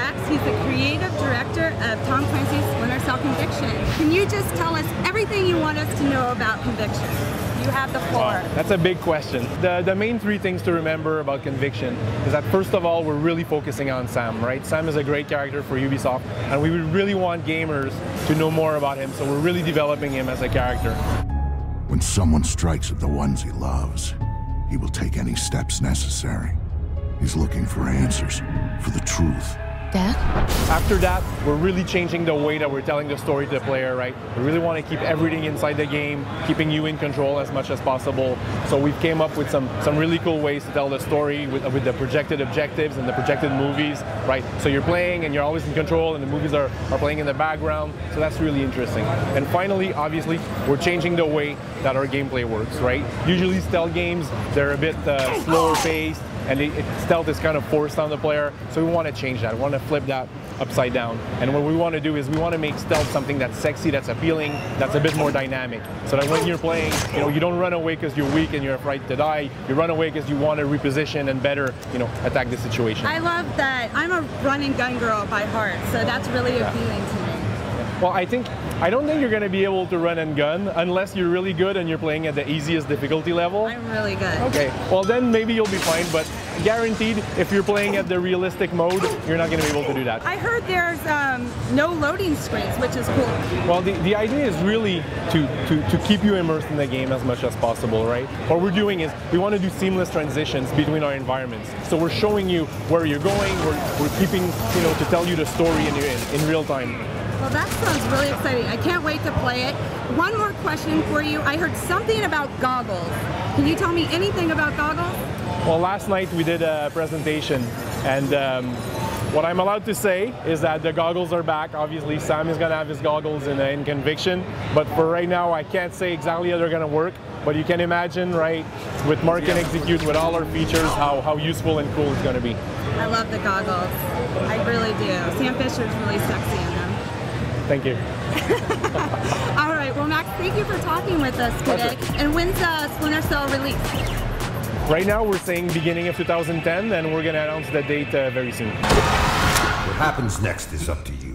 PAX. He's the creative director of Tom Clancy's Splinter Cell Convictions. Can you just tell us everything you want us to know about Convictions? You have the floor. Wow, that's a big question. The main three things to remember about Conviction is that first of all, we're really focusing on Sam, right? Sam is a great character for Ubisoft, and we really want gamers to know more about him, so we're really developing him as a character. When someone strikes at the ones he loves, he will take any steps necessary. He's looking for answers, for the truth. Dad? After that, we're really changing the way that we're telling the story to the player, right? We really want to keep everything inside the game, keeping you in control as much as possible. So we've came up with some really cool ways to tell the story with the projected objectives and the projected movies, right? So you're playing and you're always in control and the movies are playing in the background. So that's really interesting. And finally, obviously, we're changing the way that our gameplay works, right? Usually stealth games, they're a bit slower paced, and stealth is kind of forced on the player, so we want to change that. We want to flip that upside down. And what we want to do is we want to make stealth something that's sexy, that's appealing, that's a bit more dynamic. So that when you're playing, you don't run away because you're weak and you're afraid to die. You run away because you want to reposition and better, attack the situation. I love that. I'm a run and gun girl by heart, so that's really appealing to me. Well, I don't think you're going to be able to run and gun unless you're really good and you're playing at the easiest difficulty level. I'm really good. Okay, well then maybe you'll be fine, but guaranteed if you're playing at the realistic mode, you're not going to be able to do that. I heard there's no loading screens, which is cool. Well, the idea is really to keep you immersed in the game as much as possible, right? What we're doing is we want to do seamless transitions between our environments. So we're showing you where you're going, we're keeping, to tell you the story in real time. Well, that sounds really exciting. I can't wait to play it. One more question for you. I heard something about goggles. Can you tell me anything about goggles? Well, last night we did a presentation, and what I'm allowed to say is that the goggles are back. Obviously, Sam is going to have his goggles in Conviction, but for right now, I can't say exactly how they're going to work. But you can imagine, right, with Mark and Execute, with all our features, how useful and cool it's going to be. I love the goggles. I really do. Sam Fisher's really sexy in them. Thank you. All right, well, Max, thank you for talking with us today. And when's Splinter Cell release? Right now, we're saying beginning of 2010, and we're going to announce the date very soon. What happens next is up to you.